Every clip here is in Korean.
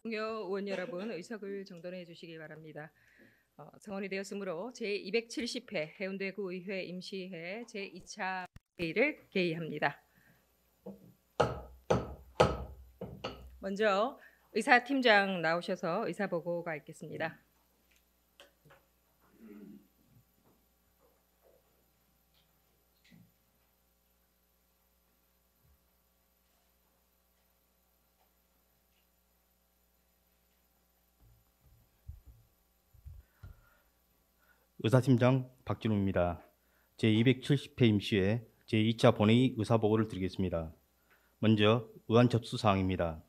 동료 의원 여러분, 의석을 정돈해 주시기 바랍니다. 정원이 되었으므로 제270회 해운대구 의회 임시회 제2차 회의를 개의합니다. 먼저 의사팀장 나오셔서 의사보고가 있겠습니다. 의사팀장 박진웅입니다. 제270회 임시회 제2차 본회의 의사보고를 드리겠습니다. 먼저 의안 접수 사항입니다.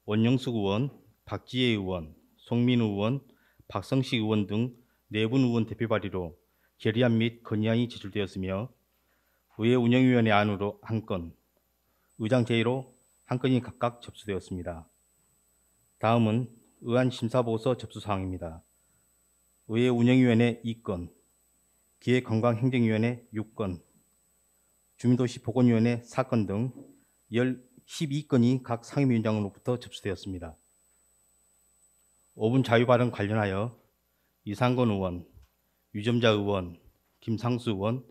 원영숙 의원, 박지혜 의원, 송민우 의원, 박성식 의원 등 4분 의원 대표 발의로 결의안 및 건의안이 제출되었으며 의회 운영위원회 안으로 1건, 의장 제의로 1건이 각각 접수되었습니다. 다음은 의안 심사보고서 접수 사항입니다. 의회 운영위원회 2건, 기획관광행정위원회 6건, 주민도시 보건위원회 4건 등 12건이 각 상임위원장으로부터 접수되었습니다. 5분 자유발언 관련하여 이상건 의원, 유점자 의원, 김상수 의원,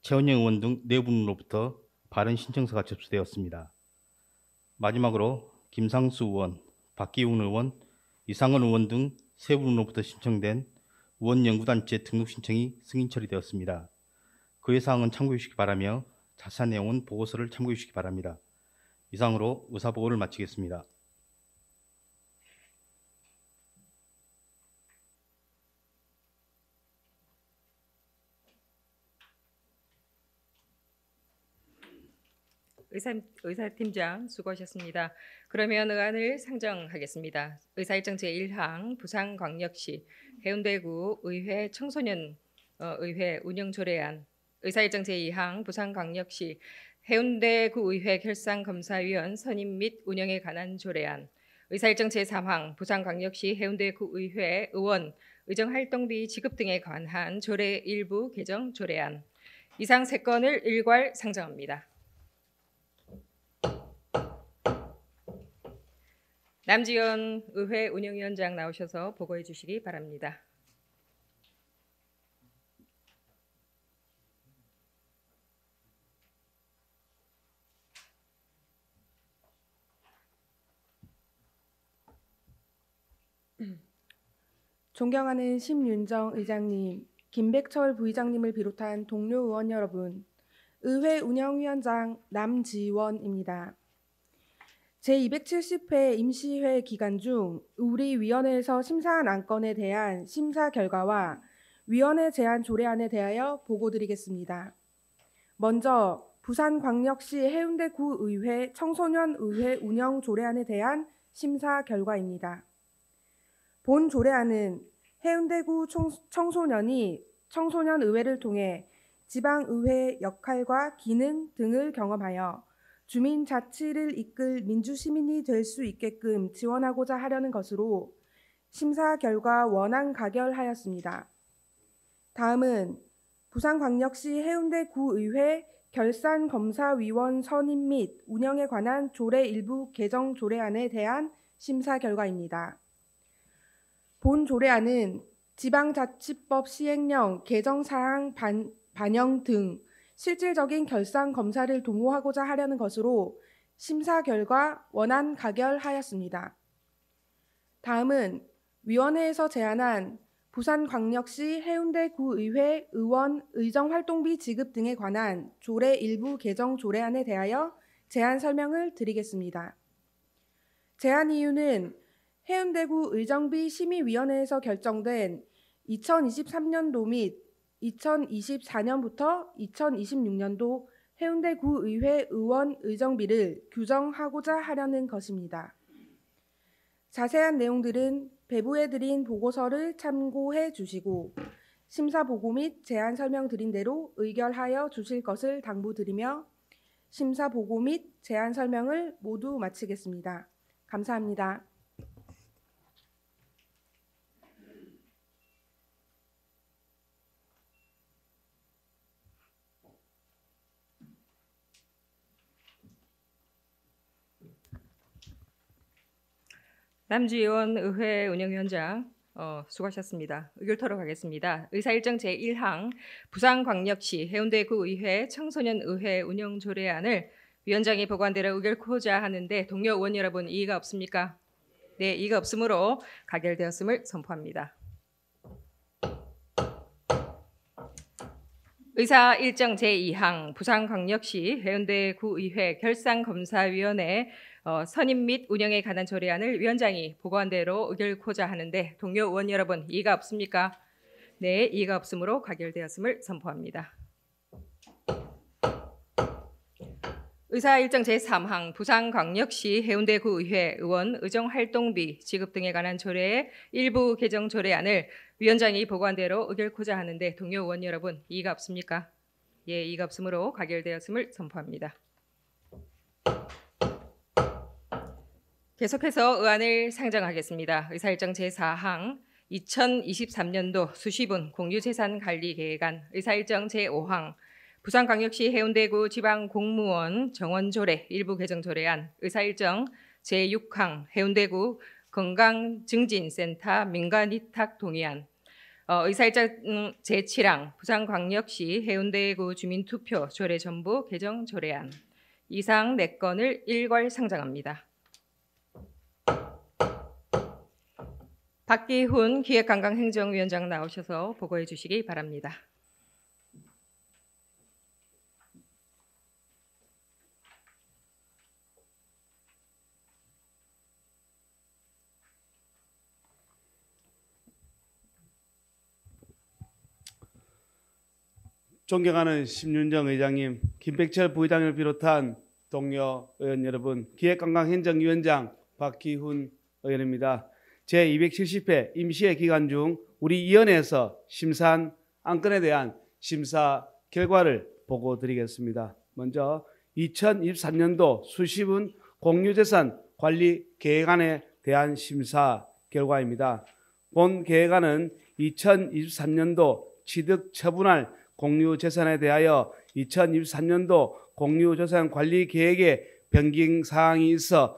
최원영 의원 등 4분으로부터 발언 신청서가 접수되었습니다. 마지막으로 김상수 의원, 박기훈 의원, 이상건 의원 등 3분으로부터 신청된 의원연구단체 등록 신청이 승인 처리되었습니다. 그의 사항은 참고해 주시기 바라며 자세한 내용은 보고서를 참고해 주시기 바랍니다. 이상으로 의사보고를 마치겠습니다. 의사팀장 수고하셨습니다. 그러면 의안을 상정하겠습니다. 의사일정 제1항 부산광역시 해운대구 의회 청소년 의회 운영조례안, 의사일정 제2항 부산광역시 해운대구 의회 결산검사위원 선임 및 운영에 관한 조례안, 의사일정 제3항 부산광역시 해운대구 의회 의원 의정활동비 지급 등에 관한 조례 일부 개정 조례안, 이상 3건을 일괄 상정합니다. 남지현 의회 운영위원장 나오셔서 보고해 주시기 바랍니다. 존경하는 심윤정 의장님, 김백철 부의장님을 비롯한 동료 의원 여러분, 의회 운영위원장 남지원입니다. 제270회 임시회 기간 중 우리 위원회에서 심사한 안건에 대한 심사 결과와 위원회 제안 조례안에 대하여 보고드리겠습니다. 먼저 부산광역시 해운대구의회 청소년의회 운영 조례안에 대한 심사 결과입니다. 본 조례안은 해운대구 청소년이 청소년의회를 통해 지방의회 역할과 기능 등을 경험하여 주민자치를 이끌 민주시민이 될 수 있게끔 지원하고자 하려는 것으로 심사 결과 원안 가결하였습니다. 다음은 부산광역시 해운대구의회 결산검사위원 선임 및 운영에 관한 조례 일부 개정 조례안에 대한 심사 결과입니다. 본 조례안은 지방자치법 시행령 개정사항 반영 등 실질적인 결산 검사를 도모하고자 하려는 것으로 심사 결과 원안 가결하였습니다. 다음은 위원회에서 제안한 부산광역시 해운대구의회 의원 의정활동비 지급 등에 관한 조례 일부 개정 조례안에 대하여 제안 설명을 드리겠습니다. 제안 이유는 해운대구 의정비 심의위원회에서 결정된 2023년도 및 2024년부터 2026년도 해운대구의회 의원 의정비를 규정하고자 하려는 것입니다. 자세한 내용들은 배부해드린 보고서를 참고해 주시고 심사보고 및 제안 설명드린 대로 의결하여 주실 것을 당부드리며 심사보고 및 제안 설명을 모두 마치겠습니다. 감사합니다. 남지원 의회 운영위원장 수고하셨습니다. 의결 토론 가겠습니다. 의사일정 제1항 부산광역시 해운대구의회 청소년의회 운영조례안을 위원장이 보고한 대로 의결코자 하는데 동료 의원 여러분 이의가 없습니까? 네, 이의가 없으므로 가결되었음을 선포합니다. 의사일정 제2항 부산광역시 해운대구의회 결산검사위원회 선임 및 운영에 관한 조례안을 위원장이 보고한 대로 의결코자 하는데 동료 의원 여러분 이의가 없습니까? 네, 이의가 없으므로 가결되었음을 선포합니다. 의사일정 제3항 부산광역시 해운대구의회 의원 의정활동비 지급 등에 관한 조례의 일부 개정 조례안을 위원장이 보고한 대로 의결코자 하는데 동료 의원 여러분 이의가 없습니까? 예, 이의가 없으므로 가결되었음을 선포합니다. 계속해서 의안을 상정하겠습니다. 의사일정 제4항 2023년도 수시분 공유재산관리계획안 의사일정 제5항 부산광역시 해운대구 지방공무원 정원조례 일부 개정조례안 의사일정 제6항 해운대구 건강증진센터 민간위탁 동의안 의사일정 제7항 부산광역시 해운대구 주민투표 조례 전부 개정조례안 이상 4건을 일괄 상정합니다. 박기훈 기획관광행정위원장 나오셔서 보고해 주시기 바랍니다. 존경하는 심윤정 의장님, 김백철 부의장을 비롯한 동료 의원 여러분, 기획관광행정위원장 박기훈 의원입니다. 제270회 임시회 기간 중 우리 위원회에서 심사한 안건에 대한 심사 결과를 보고드리겠습니다. 먼저 2023년도 수시분 공유재산 관리 계획안에 대한 심사 결과입니다. 본 계획안은 2023년도 취득 처분할 공유재산에 대하여 2023년도 공유재산 관리 계획에 변경 사항이 있어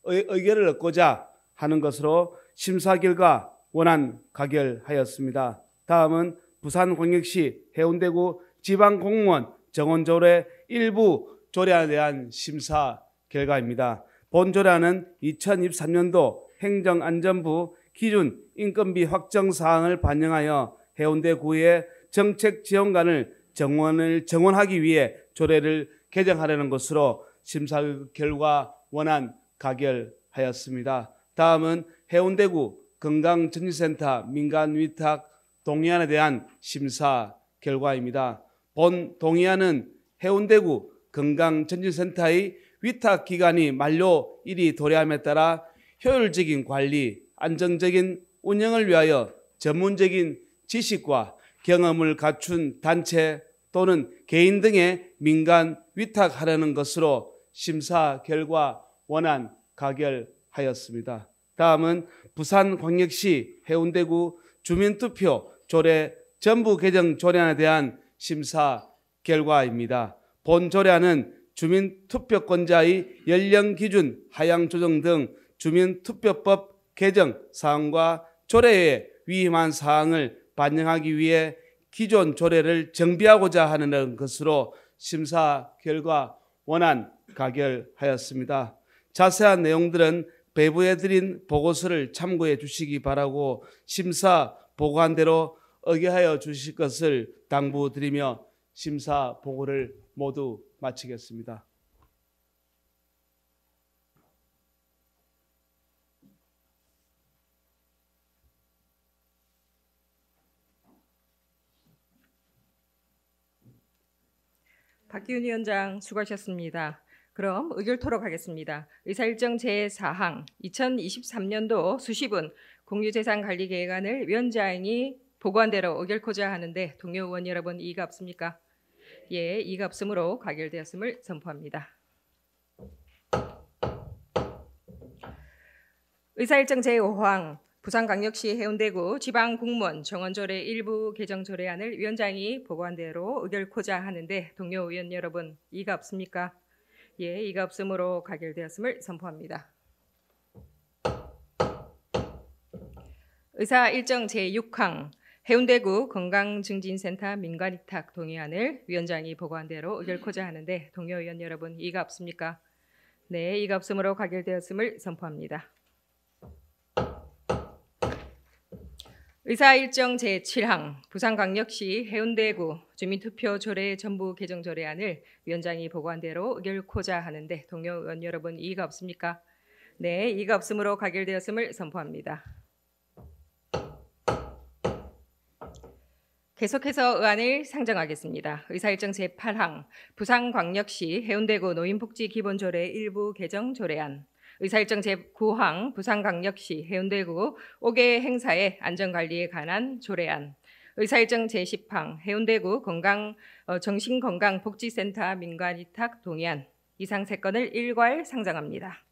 의결을 얻고자 하는 것으로 심사 결과 원안 가결하였습니다. 다음은 부산광역시 해운대구 지방공무원 정원조례 일부 조례안에 대한 심사 결과입니다. 본 조례안은 2023년도 행정안전부 기준 인건비 확정 사항을 반영하여 해운대구의 정책지원관을 정원하기 위해 조례를 개정하려는 것으로 심사 결과 원안 가결하였습니다. 다음은 해운대구 건강증진센터 민간위탁 동의안에 대한 심사 결과입니다. 본 동의안은 해운대구 건강증진센터의 위탁 기간이 만료일이 도래함에 따라 효율적인 관리, 안정적인 운영을 위하여 전문적인 지식과 경험을 갖춘 단체 또는 개인 등의 민간 위탁하려는 것으로 심사 결과 원안 가결하였습니다. 다음은 부산광역시 해운대구 주민투표 조례 전부 개정 조례안에 대한 심사 결과입니다. 본 조례안은 주민투표권자의 연령 기준 하향 조정 등 주민투표법 개정 사항과 조례에 위임한 사항을 반영하기 위해 기존 조례를 정비하고자 하는 것으로 심사 결과 원안 가결하였습니다. 자세한 내용들은 배부해 드린 보고서를 참고해 주시기 바라고 심사 보고한 대로 의결하여 주실 것을 당부드리며 심사 보고를 모두 마치겠습니다. 박기훈 위원장 수고하셨습니다. 그럼 의결 토록하겠습니다. 의사일정 제4항 2023년도 수시분 공유재산관리계획안을 위원장이 보고한 대로 의결코자 하는데 동료 의원 여러분 이의가 없습니까? 예, 이의가 없으므로 가결되었음을 선포합니다. 의사일정 제5항 부산광역시 해운대구 지방공무원 정원조례 일부 개정조례안을 위원장이 보고한 대로 의결코자 하는데 동료 의원 여러분 이의가 없습니까? 예, 이의가 없으므로 가결되었음을 선포합니다. 의사 일정 제6항 해운대구 건강증진센터 민간위탁 동의안을 위원장이 보고한 대로 의결코자 하는데 동료 의원 여러분 이의가 없습니까? 네, 이의가 없으므로 가결되었음을 선포합니다. 의사 일정 제7항 부산광역시 해운대구 주민투표 조례 전부 개정 조례안을 위원장이 보고한 대로 의결코자 하는데 동료 의원 여러분 이의가 없습니까? 네, 이의가 없으므로 가결되었음을 선포합니다. 계속해서 의안을 상정하겠습니다. 의사일정 제8항 부산광역시 해운대구 노인복지기본조례 일부 개정 조례안, 의사일정 제9항 부산광역시 해운대구 5개 행사의 안전관리에 관한 조례안, 의사일정 제10항 해운대구 정신건강복지센터 민간위탁 동의안, 이상 3건을 일괄 상정합니다.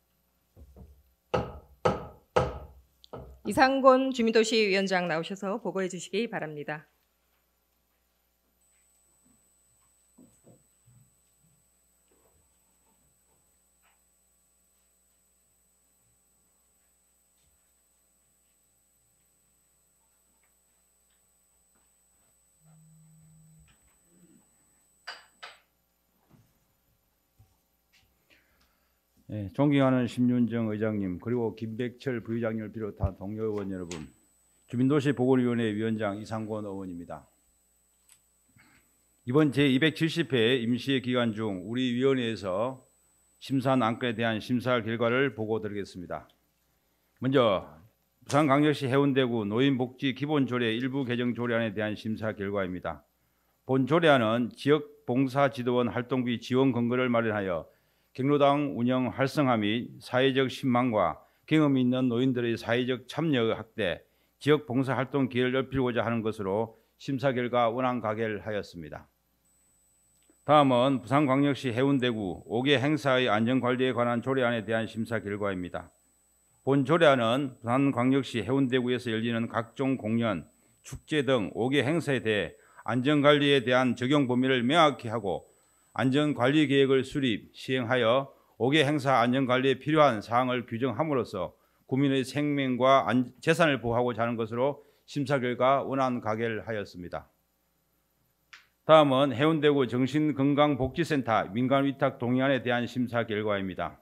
이상곤 주민도시위원장 나오셔서 보고해 주시기 바랍니다. 네, 존경하는 심윤정 의장님 그리고 김백철 부의장님을 비롯한 동료 의원 여러분, 주민도시 보건위원회 위원장 이상권 의원입니다. 이번 제270회 임시회 기간 중 우리 위원회에서 심사한 안건에 대한 심사 결과를 보고드리겠습니다. 먼저 부산광역시 해운대구 노인복지 기본조례 일부 개정 조례안에 대한 심사 결과입니다. 본 조례안은 지역봉사지도원 활동비 지원 근거를 마련하여 경로당 운영 활성화 및 사회적 신망과 경험이 있는 노인들의 사회적 참여 확대, 지역 봉사활동 기회를 넓히고자 하는 것으로 심사 결과 원안 가결하였습니다. 다음은 부산광역시 해운대구 5개 행사의 안전관리에 관한 조례안에 대한 심사 결과입니다. 본 조례안은 부산광역시 해운대구에서 열리는 각종 공연, 축제 등 5개 행사에 대해 안전관리에 대한 적용 범위를 명확히 하고 안전관리 계획을 수립, 시행하여 5개 행사 안전관리에 필요한 사항을 규정함으로써 국민의 생명과 재산을 보호하고자 하는 것으로 심사 결과 원안 가결하였습니다. 다음은 해운대구 정신건강복지센터 민간위탁 동의안에 대한 심사 결과입니다.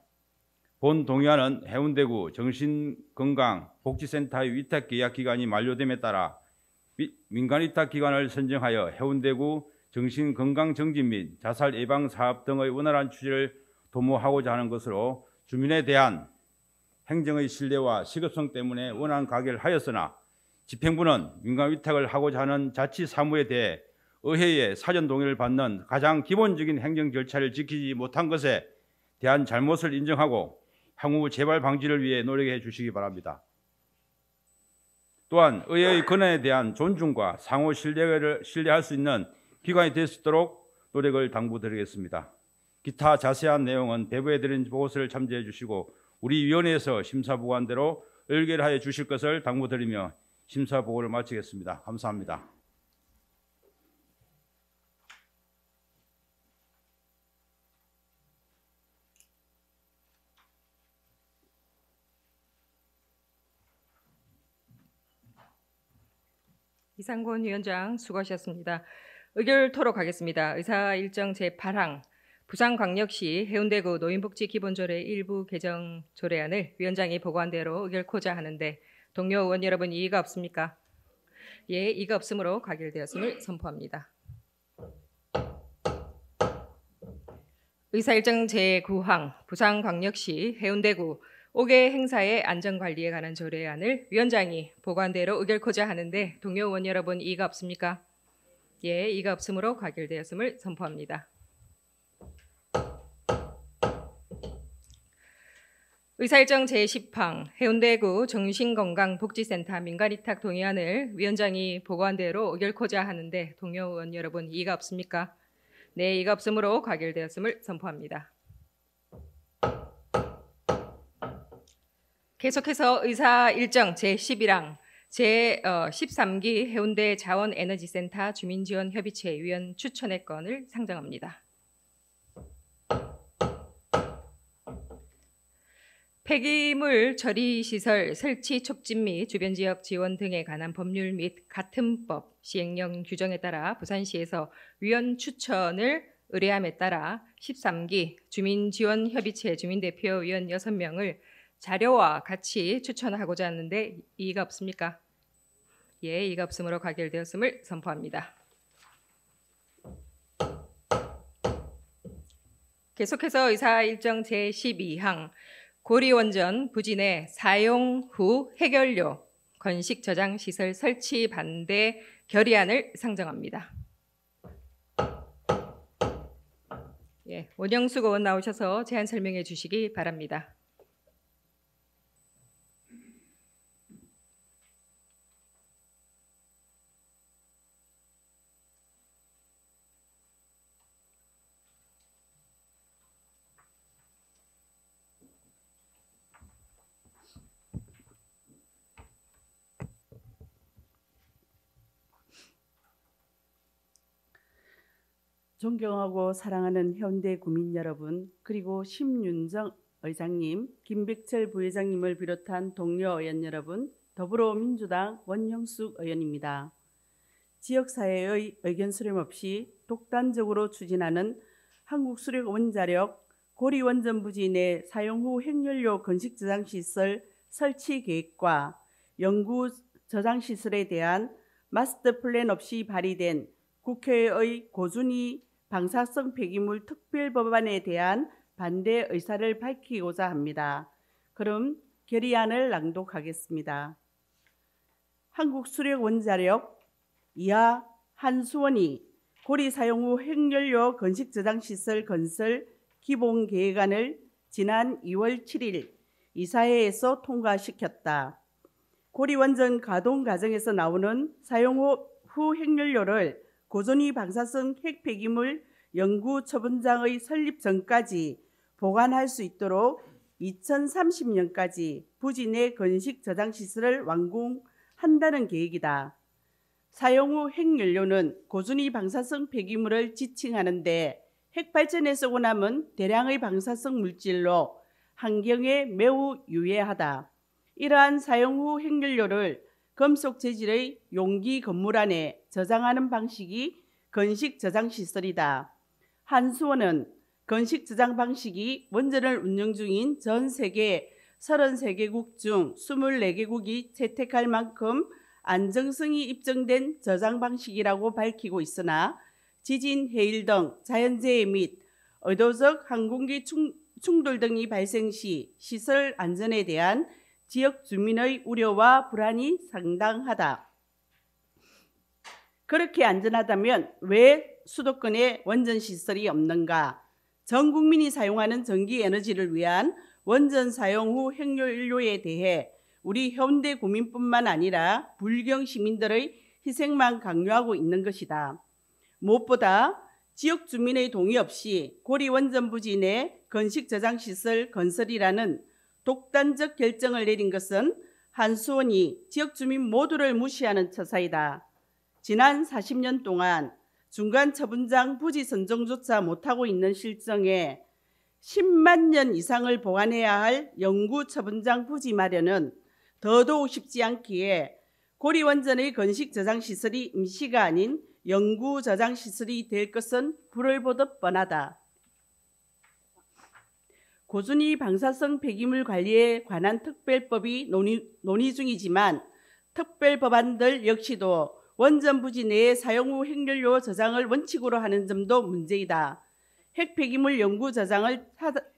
본 동의안은 해운대구 정신건강복지센터의 위탁 계약 기간이 만료됨에 따라 민간위탁 기관을 선정하여 해운대구 정신건강정진 및 자살 예방 사업 등의 원활한 추진을 도모하고자 하는 것으로 주민에 대한 행정의 신뢰와 시급성 때문에 원안 가결하였으나 집행부는 민간위탁을 하고자 하는 자치사무에 대해 의회의 사전 동의를 받는 가장 기본적인 행정 절차를 지키지 못한 것에 대한 잘못을 인정하고 향후 재발 방지를 위해 노력해 주시기 바랍니다. 또한 의회의 권한에 대한 존중과 상호 신뢰할 수 있는 기관이 될 수 있도록 노력을 당부드리겠습니다. 기타 자세한 내용은 배부해 드린 보고서를 참조해 주시고 우리 위원회에서 심사 보고한대로 의결하여 주실 것을 당부드리며 심사 보고를 마치겠습니다. 감사합니다. 이상권 위원장 수고하셨습니다. 의결토록 하겠습니다. 의사 일정 제8항 부산광역시 해운대구 노인복지 기본조례 일부 개정 조례안을 위원장이 보고한 대로 의결코자 하는데 동료 의원 여러분 이의가 없습니까? 예, 이의가 없으므로 가결되었음을 선포합니다. 의사 일정 제9항 부산광역시 해운대구 5개 행사의 안전관리에 관한 조례안을 위원장이 보고한 대로 의결코자 하는데 동료 의원 여러분 이의가 없습니까? 예, 이의가 없으므로 가결되었음을 선포합니다. 의사일정 제10항 해운대구 정신건강복지센터 민간위탁 동의안을 위원장이 보고한 대로 의결코자 하는데 동료 의원 여러분 이의가 없습니까? 네, 이의가 없으므로 가결되었음을 선포합니다. 계속해서 의사 일정 제11항 제13기 해운대 자원에너지센터 주민지원협의체 위원 추천의 건을 상정합니다. 폐기물 처리 시설 설치 촉진 및 주변 지역 지원 등에 관한 법률 및 같은 법 시행령 규정에 따라 부산시에서 위원 추천을 의뢰함에 따라 13기 주민지원협의체 주민대표 위원 6명을 자료와 같이 추천하고자 하는데 이의가 없습니까? 예, 이의가 없으므로 가결되었음을 선포합니다. 계속해서 의사일정 제12항 고리원전 부지 내 사용 후 해결료 건식 저장 시설 설치 반대 결의안을 상정합니다. 예, 원영숙 의원 나오셔서 제안 설명해 주시기 바랍니다. 존경하고 사랑하는 해운대 구민 여러분, 그리고 심윤정 의장님, 김백철 부회장님을 비롯한 동료 의원 여러분, 더불어민주당 원영숙 의원입니다. 지역사회의 의견 수렴 없이 독단적으로 추진하는 한국수력원자력 고리원전 부지 내 사용 후 핵연료 건식 저장시설 설치 계획과 영구 저장시설에 대한 마스터 플랜 없이 발의된 국회의 고준위 방사성 폐기물 특별법안에 대한 반대 의사를 밝히고자 합니다. 그럼 결의안을 낭독하겠습니다. 한국수력원자력 이하 한수원이 고리 사용 후 핵연료 건식 저장시설 건설 기본계획안을 지난 2월 7일 이사회에서 통과시켰다. 고리원전 가동 과정에서 나오는 사용 후 핵연료를 고준위 방사성 핵폐기물 연구 처분장의 설립 전까지 보관할 수 있도록 2030년까지 부지 내 건식 저장 시설을 완공한다는 계획이다. 사용 후 핵연료는 고준위 방사성 폐기물을 지칭하는데 핵발전에 쓰고 남은 대량의 방사성 물질로 환경에 매우 유해하다. 이러한 사용 후 핵연료를 금속 재질의 용기 건물 안에 저장하는 방식이 건식 저장 시설이다. 한수원은 건식 저장 방식이 원전을 운영 중인 전 세계 33개국 중 24개국이 채택할 만큼 안정성이 입증된 저장 방식이라고 밝히고 있으나 지진, 해일 등 자연재해 및 의도적 항공기 충돌 등이 발생 시 시설 안전에 대한 지역 주민의 우려와 불안이 상당하다. 그렇게 안전하다면 왜 수도권에 원전 시설이 없는가? 전 국민이 사용하는 전기 에너지를 위한 원전 사용 후 핵연료에 대해 우리 해운대 구민뿐만 아니라 불경 시민들의 희생만 강요하고 있는 것이다. 무엇보다 지역 주민의 동의 없이 고리 원전 부지 내 건식 저장 시설 건설이라는 독단적 결정을 내린 것은 한수원이 지역 주민 모두를 무시하는 처사이다. 지난 40년 동안 중간 처분장 부지 선정조차 못하고 있는 실정에 10만 년 이상을 보관해야 할 영구 처분장 부지 마련은 더더욱 쉽지 않기에 고리원전의 건식 저장시설이 임시가 아닌 영구 저장시설이 될 것은 불을 보듯 뻔하다. 고준위 방사성 폐기물 관리에 관한 특별법이 논의 중이지만 특별법안들 역시도 원전 부지 내에 사용 후 핵연료 저장을 원칙으로 하는 점도 문제이다. 핵폐기물 영구 저장을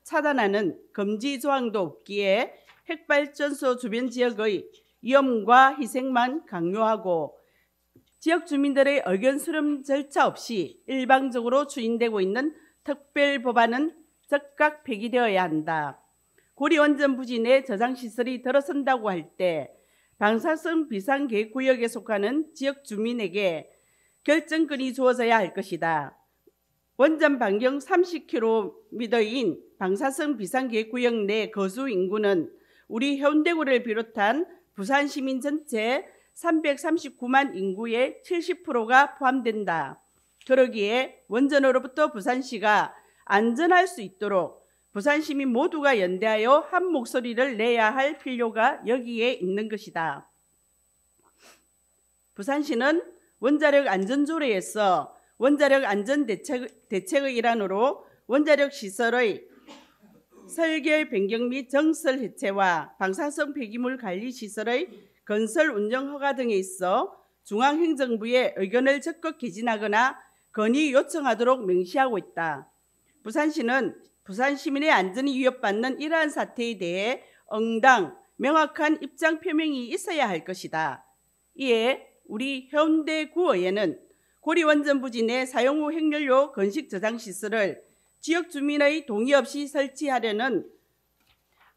차단하는 금지 조항도 없기에 핵발전소 주변 지역의 위험과 희생만 강요하고 지역 주민들의 의견 수렴 절차 없이 일방적으로 추진되고 있는 특별법안은 즉각 폐기되어야 한다. 고리원전 부지 내 저장시설이 들어선다고 할 때 방사성 비상계획구역에 속하는 지역 주민에게 결정권이 주어져야 할 것이다. 원전 반경 30km인 방사성 비상계획구역 내 거주 인구는 우리 해운대구를 비롯한 부산 시민 전체 339만 인구의 70%가 포함된다. 그러기에 원전으로부터 부산시가 안전할 수 있도록 부산 시민 모두가 연대하여 한 목소리를 내야 할 필요가 여기에 있는 것이다. 부산시는 원자력 안전조례에서 원자력 안전 대책의 일환으로 원자력 시설의 설계 변경 및 정설 해체와 방사성 폐기물 관리 시설의 건설 운영 허가 등에 있어 중앙행정부의 의견을 적극 개진하거나 건의 요청하도록 명시하고 있다. 부산시는 부산 시민의 안전이 위협받는 이러한 사태에 대해 응당 명확한 입장 표명이 있어야 할 것이다. 이에 우리 해운대구의회는 고리원전 부지 내 사용 후 핵연료 건식 저장 시설을 지역 주민의 동의 없이 설치하려는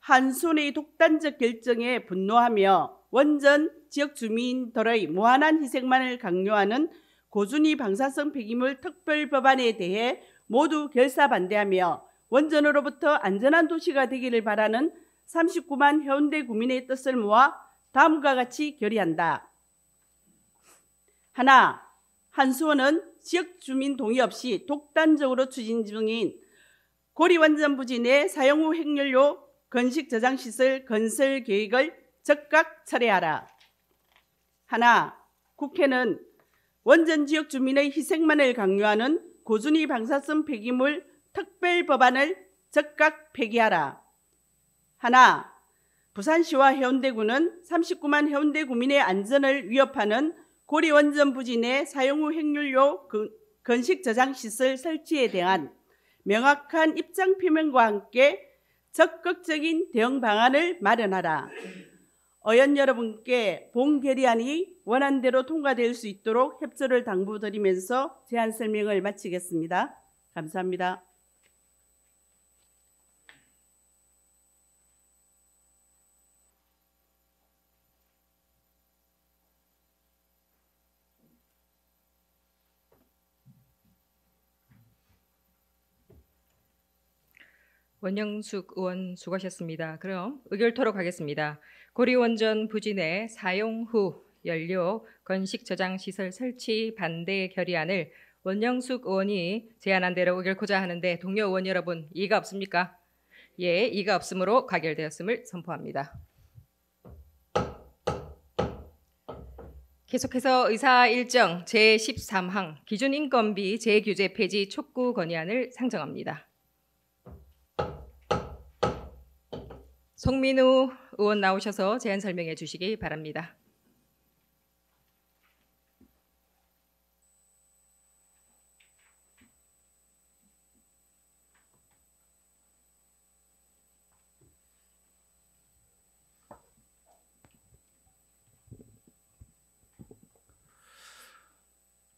한손의 독단적 결정에 분노하며 원전 지역 주민들의 무한한 희생만을 강요하는 고준위 방사성 폐기물 특별 법안에 대해 모두 결사 반대하며 원전으로부터 안전한 도시가 되기를 바라는 39만 해운대 구민의 뜻을 모아 다음과 같이 결의한다. 하나, 한수원은 지역 주민 동의 없이 독단적으로 추진 중인 고리원전 부지 내 사용 후 핵연료 건식 저장 시설 건설 계획을 즉각 철회하라. 하나, 국회는 원전 지역 주민의 희생만을 강요하는 고준위 방사성 폐기물 특별 법안을 즉각 폐기하라. 하나, 부산시와 해운대구는 39만 해운대 구민의 안전을 위협하는 고리원전 부지 내 사용 후 핵연료 건식 저장 시설 설치에 대한 명확한 입장 표명과 함께 적극적인 대응 방안을 마련하라. 의원 여러분께 본 결의안이 원안대로 통과될 수 있도록 협조를 당부드리면서 제안 설명을 마치겠습니다. 감사합니다. 원영숙 의원 수고하셨습니다. 그럼 의결토로 가겠습니다. 고리원전 부지 내 사용 후 연료 건식 저장 시설 설치 반대 결의안을 원영숙 의원이 제안한 대로 의결코자 하는데 동료 의원 여러분 이의가 없습니까? 예, 이의가 없으므로 가결되었음을 선포합니다. 계속해서 의사 일정 제13항 기준인건비 재규제 폐지 촉구 건의안을 상정합니다. 송민우 의원 나오셔서 제안 설명해 주시기 바랍니다.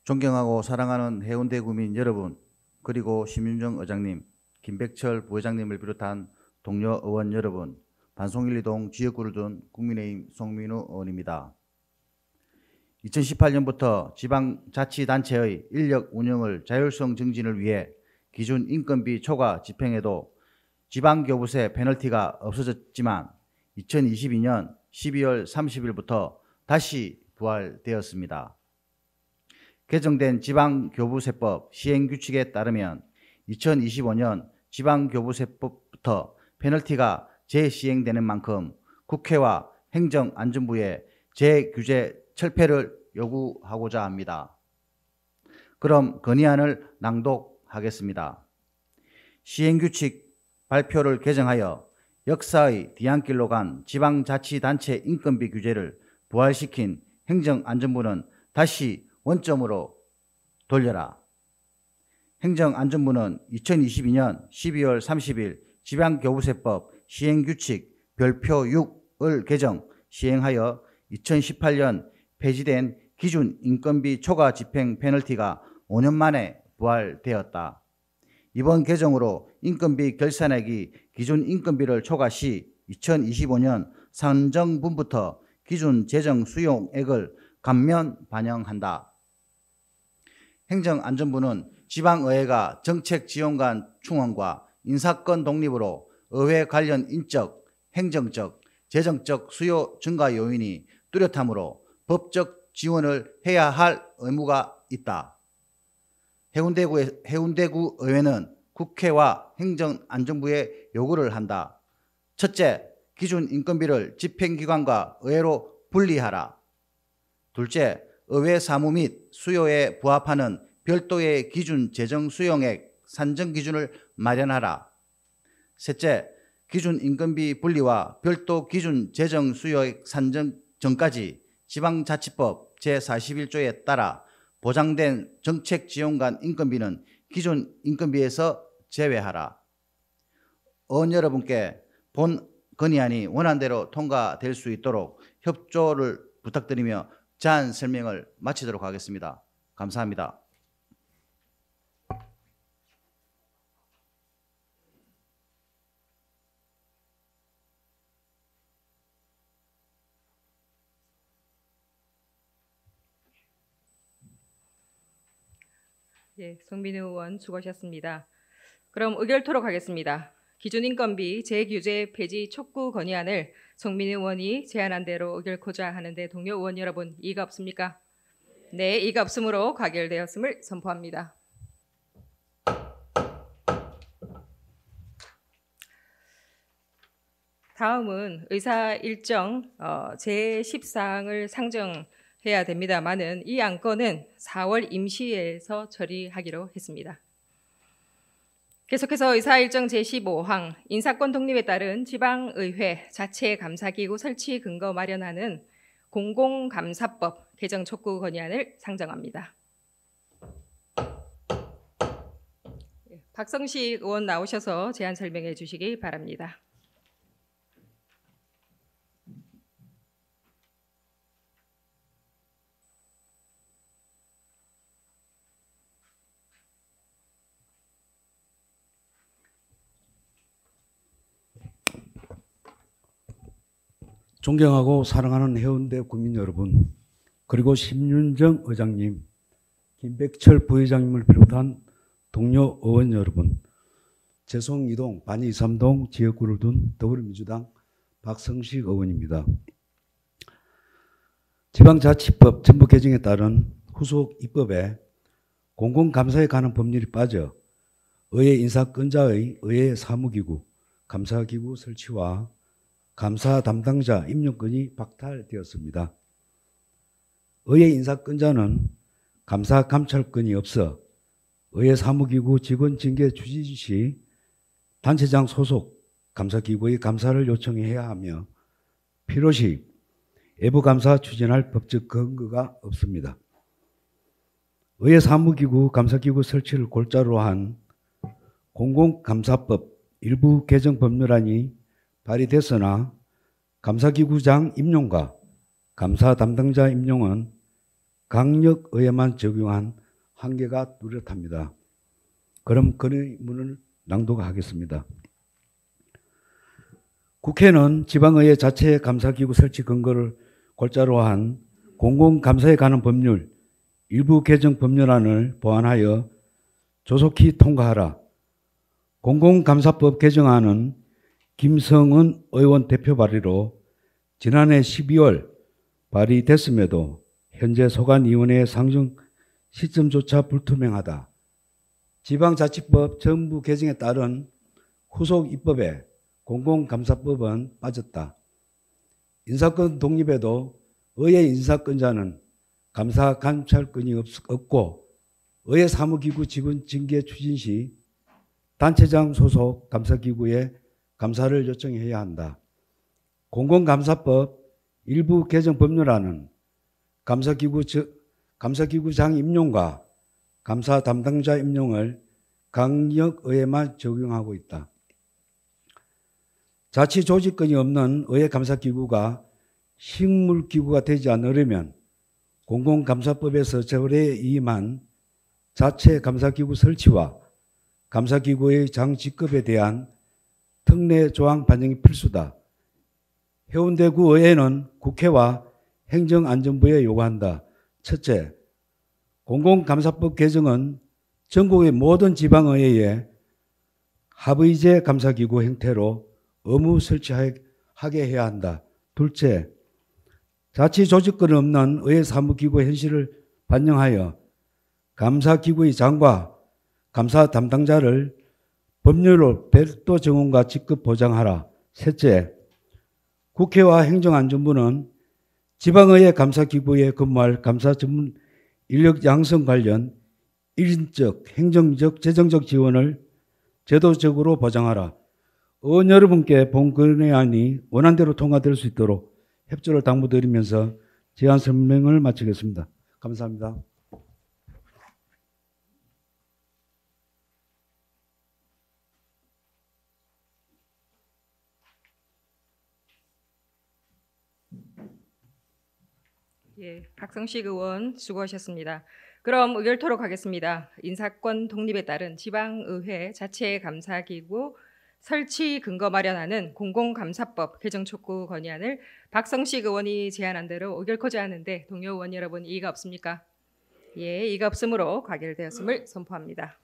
존경하고 사랑하는 해운대 구민 여러분, 그리고 심윤정 의장님, 김백철 부회장님을 비롯한 동료 의원 여러분, 반송일리동 지역구를 둔 국민의힘 송민우 의원입니다. 2018년부터 지방자치단체의 인력 운영을 자율성 증진을 위해 기준 인건비 초과 집행에도 지방교부세 페널티가 없어졌지만 2022년 12월 30일부터 다시 부활되었습니다. 개정된 지방교부세법 시행규칙에 따르면 2025년 지방교부세법부터 페널티가 재시행되는 만큼 국회와 행정안전부에 재규제 철폐를 요구하고자 합니다. 그럼 건의안을 낭독하겠습니다. 시행규칙 발표를 개정하여 역사의 뒤안길로 간 지방자치단체 인건비 규제를 부활시킨 행정안전부는 다시 원점으로 돌려라. 행정안전부는 2022년 12월 30일 지방교부세법 시행규칙 별표 6을 개정, 시행하여 2018년 폐지된 기준 인건비 초과 집행 페널티가 5년 만에 부활되었다. 이번 개정으로 인건비 결산액이 기준 인건비를 초과 시 2025년 산정분부터 기준 재정 수용액을 감면 반영한다. 행정안전부는 지방의회가 정책 지원관 충원과 인사권 독립으로 의회 관련 인적, 행정적, 재정적 수요 증가 요인이 뚜렷하므로 법적 지원을 해야 할 의무가 있다. 해운대구 의회는 국회와 행정안전부에 요구를 한다. 첫째, 기준 인건비를 집행기관과 의회로 분리하라. 둘째, 의회 사무 및 수요에 부합하는 별도의 기준 재정 수용액 산정 기준을 마련하라. 셋째, 기준 인건비 분리와 별도 기준 재정 수요액 산정 전까지 지방자치법 제41조에 따라 보장된 정책 지원관 인건비는 기존 인건비에서 제외하라. 의원 여러분께 본 건의안이 원안대로 통과될 수 있도록 협조를 부탁드리며 제안 설명을 마치도록 하겠습니다. 감사합니다. 예, 송민우 의원 수고하셨습니다. 그럼 의결토록 하겠습니다. 기준인건비 재규제 폐지 촉구 건의안을 송민우 의원이 제안한 대로 의결코자 하는데 동료 의원 여러분 이의가 없습니까? 네, 이의가 없으므로 가결되었음을 선포합니다. 다음은 의사 일정 제10사항을 상정해야 됩니다만은 이 안건은 4월 임시회에서 처리하기로 했습니다. 계속해서 의사 일정 제15항 인사권 독립에 따른 지방의회 자체감사기구 설치 근거 마련하는 공공감사법 개정 촉구 건의안을 상정합니다. 박성식 의원 나오셔서 제안 설명해 주시기 바랍니다. 존경하고 사랑하는 해운대 국민 여러분, 그리고 심윤정 의장님, 김백철 부회장님을 비롯한 동료 의원 여러분, 재송 2동, 반야 3동 지역구를 둔 더불어민주당 박성식 의원입니다. 지방자치법 전부 개정에 따른 후속 입법에 공공감사에 관한 법률이 빠져 의회 인사권자의 의회 사무기구, 감사기구 설치와 감사 담당자 임명권이 박탈되었습니다. 의회 인사권자는 감사 감찰권이 없어 의회 사무기구 직원 징계 추진 시 단체장 소속 감사기구의 감사를 요청해야 하며 필요시 외부 감사 추진할 법적 근거가 없습니다. 의회 사무기구 감사기구 설치를 골자로 한 공공감사법 일부 개정 법률안이 발의됐으나 감사기구장 임용과 감사 담당자 임용은 강력의회만 적용한 한계가 뚜렷합니다. 그럼 건의문을 낭독하겠습니다. 국회는 지방의회 자체 감사기구 설치 근거를 골자로 한 공공감사에 관한 법률 일부 개정 법률안을 보완하여 조속히 통과하라. 공공감사법 개정안은 김성은 의원 대표 발의로 지난해 12월 발의됐음에도 현재 소관위원회 상정 시점조차 불투명하다. 지방자치법 전부 개정에 따른 후속 입법에 공공감사법은 빠졌다. 인사권 독립에도 의회 인사권자는 감사 감찰권이 없고 의회 사무기구 직원 징계 추진 시 단체장 소속 감사기구에 감사를 요청해야 한다. 공공감사법 일부 개정 법률안은 감사기구장 임용과 감사 담당자 임용을 강력의회만 적용하고 있다. 자치조직권이 없는 의회 감사기구가 식물기구가 되지 않으려면 공공감사법에서 절에 위임한 자체 감사기구 설치와 감사기구의 장 직급에 대한 특례 조항 반영이 필수다. 해운대구 의회는 국회와 행정안전부에 요구한다. 첫째, 공공감사법 개정은 전국의 모든 지방의회에 합의제 감사기구 형태로 의무 설치하게 해야 한다. 둘째, 자치조직권 없는 의회 사무기구 현실을 반영하여 감사기구의 장과 감사 담당자를 법률로 별도 정원과 직급 보장하라. 셋째, 국회와 행정안전부는 지방의회 감사기구에 근무할 감사 전문 인력 양성 관련 인적, 행정적, 재정적 지원을 제도적으로 보장하라. 의원 여러분께 본 건의안이 원안대로 통과될 수 있도록 협조를 당부드리면서 제안 설명을 마치겠습니다. 감사합니다. 예, 박성식 의원 수고하셨습니다. 그럼 의결토록 하겠습니다. 인사권 독립에 따른 지방의회 자체 감사기구 설치 근거 마련하는 공공감사법 개정 촉구 건의안을 박성식 의원이 제안한 대로 의결코자 하는데 동료 의원 여러분 이의가 없습니까? 예, 이의가 없으므로 가결되었음을 선포합니다.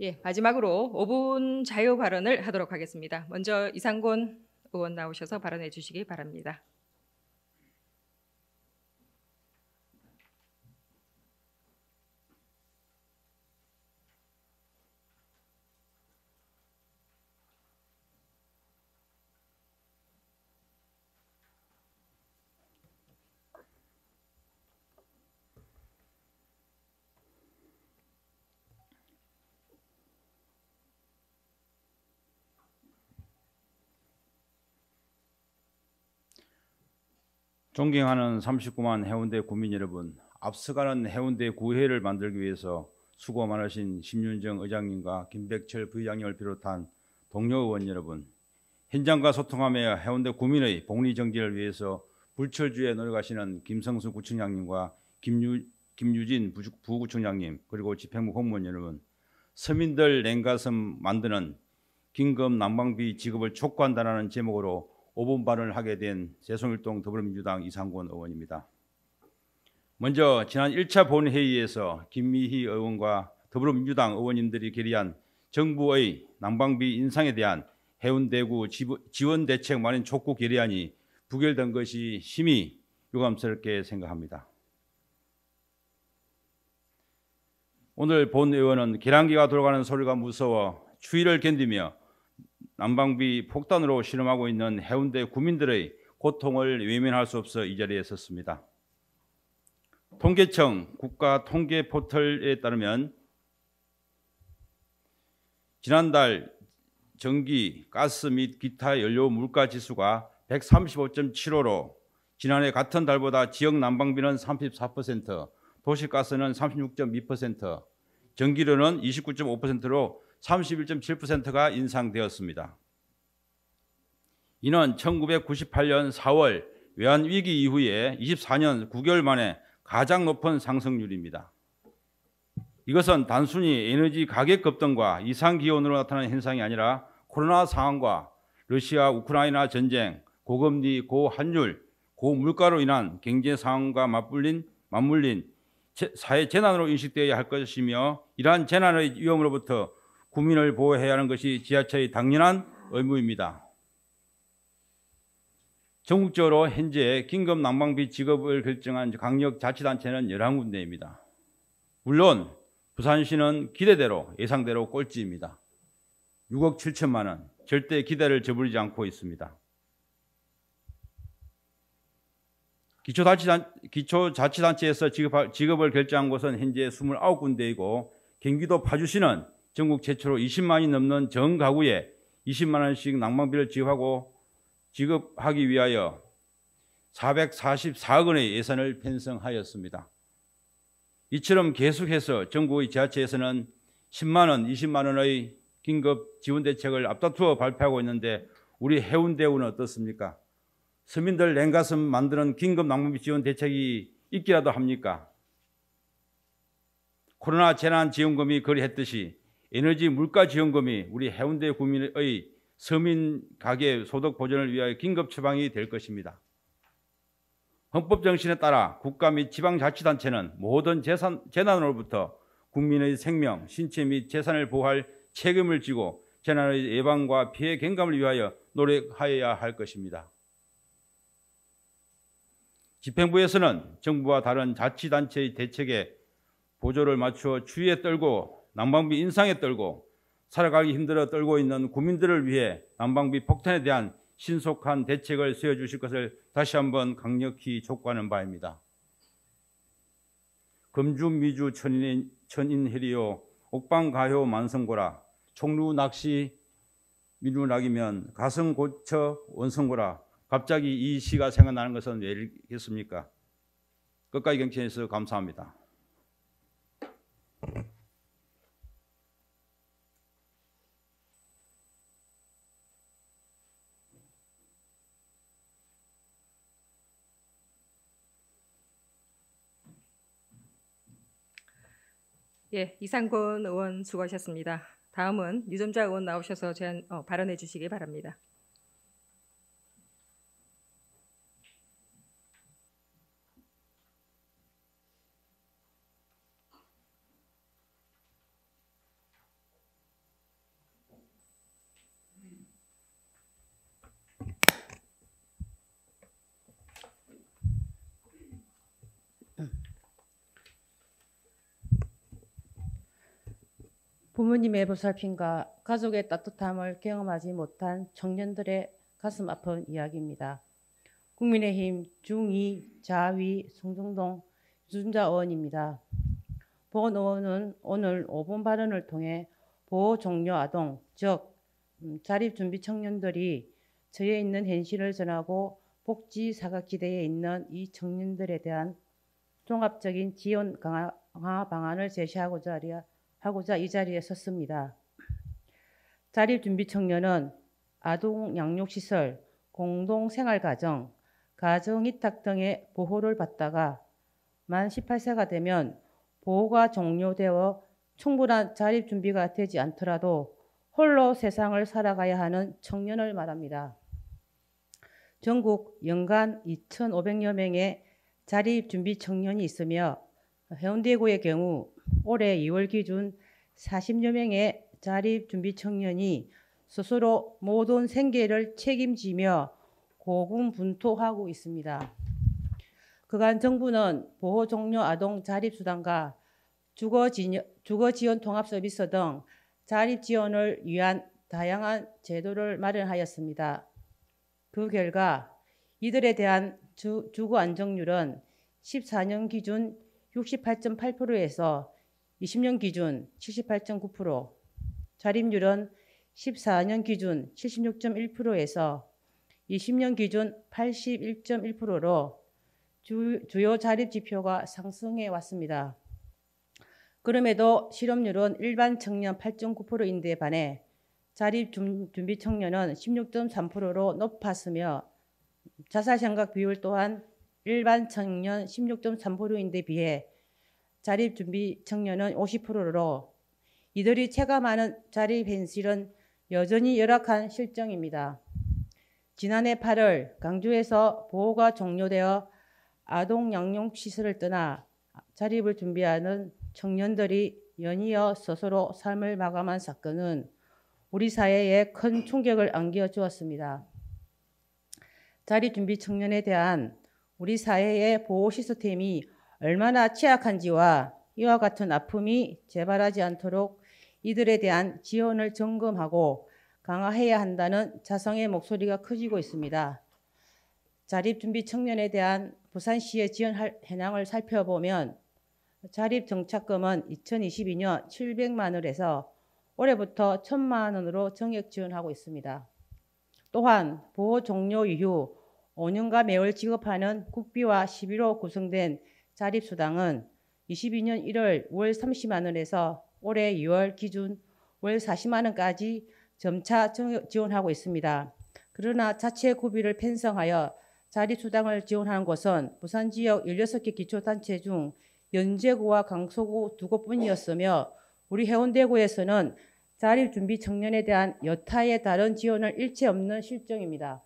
예, 마지막으로 5분 자유 발언을 하도록 하겠습니다. 먼저 이상곤 의원 나오셔서 발언해 주시기 바랍니다. 존경하는 39만 해운대 구민 여러분, 앞서가는 해운대 구회를 만들기 위해서 수고 많으신 심윤정 의장님과 김백철 부의장님을 비롯한 동료 의원 여러분, 현장과 소통하며 해운대 구민의 복리 정진을 위해서 불철주에 노력하시는 김성수 구청장님과 김유진 부구청장님, 그리고 집행부 공무원 여러분, 서민들 냉가슴 만드는 긴급 난방비 지급을 촉구한다는 제목으로 5분 발언을 하게 된 재송일동 더불어민주당 이상곤 의원입니다. 먼저 지난 1차 본회의에서 김미희 의원과 더불어민주당 의원님들이 결의한 정부의 난방비 인상에 대한 해운대구 지원대책 마련 촉구 결의안이 부결된 것이 심히 유감스럽게 생각합니다. 오늘 본 의원은 계량기가 돌아가는 소리가 무서워 추위를 견디며 난방비 폭탄으로 실험하고 있는 해운대 구민들의 고통을 외면할 수 없어 이 자리에 섰습니다. 통계청 국가통계포털에 따르면 지난달 전기, 가스 및 기타 연료 물가 지수가 135.75로 지난해 같은 달보다 지역 난방비는 34%, 도시가스는 36.2%, 전기료는 29.5%로 31.7%가 인상되었습니다. 이는 1998년 4월 외환위기 이후에 24년 9개월 만에 가장 높은 상승률입니다. 이것은 단순히 에너지 가격 급등과 이상기온으로 나타나는 현상이 아니라 코로나 상황과 러시아 우크라이나 전쟁, 고금리, 고환율, 고물가로 인한 경제 상황과 맞물린 사회 재난으로 인식되어야 할 것이며, 이러한 재난의 위험으로부터 국민을 보호해야 하는 것이 지자체의 당연한 의무입니다. 전국적으로 현재 긴급 난방비 지급을 결정한 강력자치단체는 11군데입니다. 물론 부산시는 기대대로 예상대로 꼴찌입니다. 6억 7천만 원, 절대 기대를 저버리지 않고 있습니다. 기초자치단체에서 지급을 결정한 곳은 현재 29군데이고 경기도 파주시는 전국 최초로 20만이 넘는 전 가구에 20만 원씩 난방비를 지급하기 위하여 444억 원의 예산을 편성하였습니다. 이처럼 계속해서 전국의 지자체에서는 10만 원, 20만 원의 긴급 지원 대책을 앞다투어 발표하고 있는데 우리 해운대구는 어떻습니까? 서민들 냉가슴 만드는 긴급 난방비 지원 대책이 있기라도 합니까? 코로나 재난지원금이 그리했듯이 에너지 물가 지원금이 우리 해운대 구민의 서민 가계 소득 보전을 위하여 긴급 처방이 될 것입니다. 헌법 정신에 따라 국가 및 지방자치단체는 모든 재난으로부터 국민의 생명, 신체 및 재산을 보호할 책임을 지고 재난의 예방과 피해 경감을 위하여 노력하여야 할 것입니다. 집행부에서는 정부와 다른 자치단체의 대책에 보조를 맞추어 추위에 떨고 난방비 인상에 떨고 살아가기 힘들어 떨고 있는 국민들을 위해 난방비 폭탄에 대한 신속한 대책을 세워주실 것을 다시 한번 강력히 촉구하는 바입니다. 금주미주 천인해리요 옥방가효 만성고라 총루 낚시 민우락이면 가성고처 원성고라. 갑자기 이 시가 생각나는 것은 왜겠습니까? 끝까지 경청해 주셔서 감사합니다. 예, 이상권 의원 수고하셨습니다. 다음은 유점자 의원 나오셔서 발언해 주시기 바랍니다. 부모님의 보살핌과 가족의 따뜻함을 경험하지 못한 청년들의 가슴 아픈 이야기입니다. 국민의힘 중2 자위 송정동 유준자 의원입니다. 본 의원은 오늘 5분 발언을 통해 보호 종료 아동, 즉 자립준비 청년들이 처해 있는 현실을 전하고 복지 사각지대에 있는 이 청년들에 대한 종합적인 지원 강화 방안을 제시하고자 이 자리에 섰습니다. 자립준비 청년은 아동 양육시설, 공동생활가정, 가정위탁 등의 보호를 받다가 만 18세가 되면 보호가 종료되어 충분한 자립준비가 되지 않더라도 홀로 세상을 살아가야 하는 청년을 말합니다. 전국 연간 2,500여 명의 자립준비 청년이 있으며 해운대구의 경우 올해 2월 기준 40여 명의 자립준비 청년이 스스로 모든 생계를 책임지며 고군분투하고 있습니다. 그간 정부는 보호 종료 아동 자립수당과 주거지원 통합서비스 등 자립지원을 위한 다양한 제도를 마련하였습니다. 그 결과 이들에 대한 주거 안정률은 14년 기준 68.8%에서 20년 기준 78.9%, 자립률은 14년 기준 76.1%에서 20년 기준 81.1%로 주요 자립 지표가 상승해 왔습니다. 그럼에도 실업률은 일반 청년 8.9%인데 반해 자립준비 청년은 16.3%로 높았으며 자살 생각 비율 또한 일반 청년 16.3%인데 비해 자립준비 청년은 50%로 이들이 체감하는 자립 현실은 여전히 열악한 실정입니다. 지난해 8월 강주에서 보호가 종료되어 아동 양육시설을 떠나 자립을 준비하는 청년들이 연이어 스스로 삶을 마감한 사건은 우리 사회에 큰 충격을 안겨주었습니다. 자립준비 청년에 대한 우리 사회의 보호 시스템이 얼마나 취약한지와 이와 같은 아픔이 재발하지 않도록 이들에 대한 지원을 점검하고 강화해야 한다는 자성의 목소리가 커지고 있습니다. 자립준비 청년에 대한 부산시의 지원 현황을 살펴보면 자립정착금은 2022년 700만 원에서 올해부터 1,000만 원으로 정액 지원하고 있습니다. 또한 보호 종료 이후 5년간 매월 지급하는 국비와 11호 구성된 자립수당은 22년 1월 월 30만 원에서 올해 2월 기준 월 40만 원까지 점차 지원하고 있습니다. 그러나 자체 구비를 편성하여 자립수당을 지원하는 곳은 부산 지역 16개 기초단체 중 연제구와 강서구 2곳뿐이었으며 우리 해운대구에서는 자립준비 청년에 대한 여타의 다른 지원을 일체 없는 실정입니다.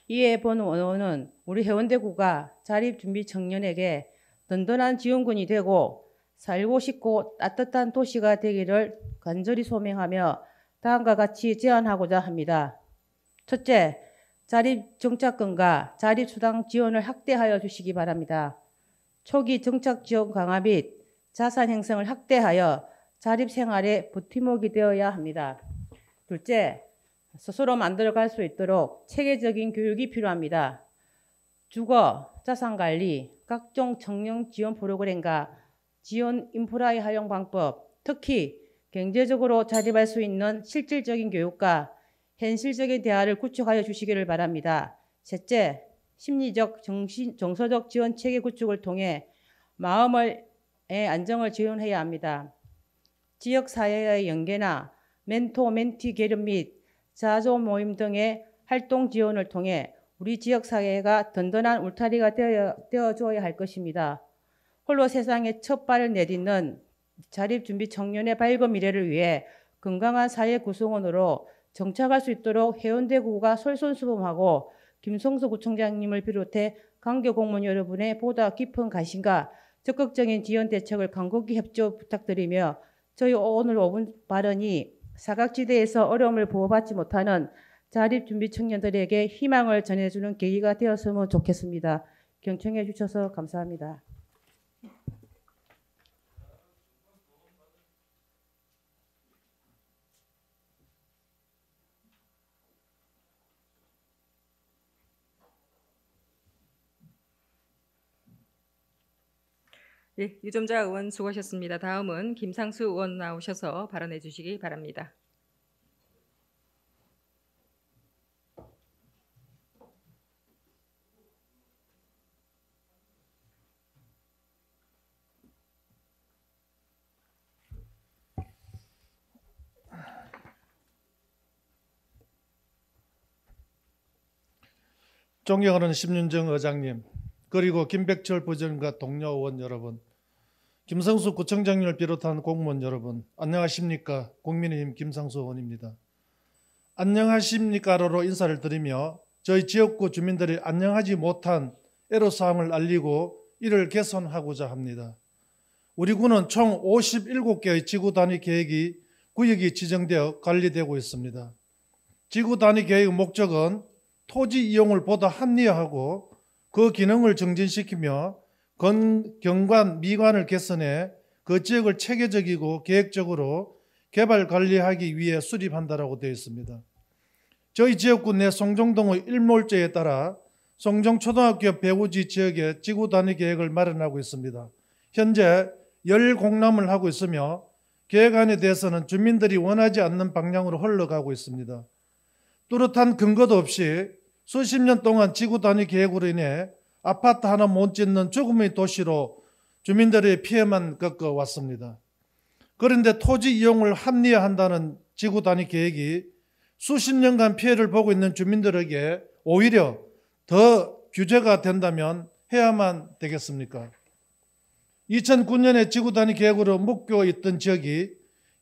이에 본 의원은 우리 해운대구가 자립준비 청년에게 든든한 지원군이 되고 살고 싶고 따뜻한 도시가 되기를 간절히 소명하며 다음과 같이 제안하고자 합니다. 첫째, 자립정착금과 자립수당 지원을 확대하여 주시기 바랍니다. 초기 정착 지원 강화 및 자산 형성을 확대하여 자립생활의 버팀목이 되어야 합니다. 둘째, 스스로 만들어갈 수 있도록 체계적인 교육이 필요합니다. 주거, 자산관리, 각종 청년 지원 프로그램과 지원 인프라의 활용 방법, 특히 경제적으로 자립할 수 있는 실질적인 교육과 현실적인 대화를 구축하여 주시기를 바랍니다. 셋째, 심리적, 정서적 지원 체계 구축을 통해 마음의 안정을 지원해야 합니다. 지역사회의 연계나 멘토, 멘티 계름 및 자조 모임 등의 활동 지원을 통해 우리 지역사회가 든든한 울타리가 되어줘야 할 것입니다. 홀로 세상에 첫 발을 내딛는 자립준비 청년의 밝은 미래를 위해 건강한 사회 구성원으로 정착할 수 있도록 해운대구가 솔선수범하고 김성수 구청장님을 비롯해 관계 공무원 여러분의 보다 깊은 관심과 적극적인 지원 대책을 간곡히 협조 부탁드리며 저희 오늘 5분 발언이 사각지대에서 어려움을 보호받지 못하는 자립준비 청년들에게 희망을 전해주는 계기가 되었으면 좋겠습니다. 경청해 주셔서 감사합니다. 예, 유점자 의원 수고하셨습니다. 다음은 김상수 의원 나오셔서 발언해 주시기 바랍니다. 존경하는 심윤정 의장님, 그리고 김백철 부의장과 동료 의원 여러분, 김성수 구청장님을 비롯한 공무원 여러분, 안녕하십니까? 국민의힘 김상수 의원입니다. 안녕하십니까로 인사를 드리며 저희 지역구 주민들이 안녕하지 못한 애로사항을 알리고 이를 개선하고자 합니다. 우리 구는 총 57개의 지구 단위 계획이 구역이 지정되어 관리되고 있습니다. 지구 단위 계획의 목적은 토지 이용을 보다 합리화하고 그 기능을 정진시키며 경관, 미관을 개선해 그 지역을 체계적이고 계획적으로 개발 관리하기 위해 수립한다라고 되어 있습니다. 저희 지역구 내 송정동의 일몰제에 따라 송정초등학교 배우지 지역에 지구 단위 계획을 마련하고 있습니다. 현재 10공람을 하고 있으며 계획안에 대해서는 주민들이 원하지 않는 방향으로 흘러가고 있습니다. 뚜렷한 근거도 없이 수십 년 동안 지구 단위 계획으로 인해 아파트 하나 못 짓는 죽음의 도시로 주민들의 피해만 겪어왔습니다. 그런데 토지 이용을 합리화한다는 지구 단위 계획이 수십 년간 피해를 보고 있는 주민들에게 오히려 더 규제가 된다면 해야만 되겠습니까? 2009년에 지구 단위 계획으로 묶여 있던 지역이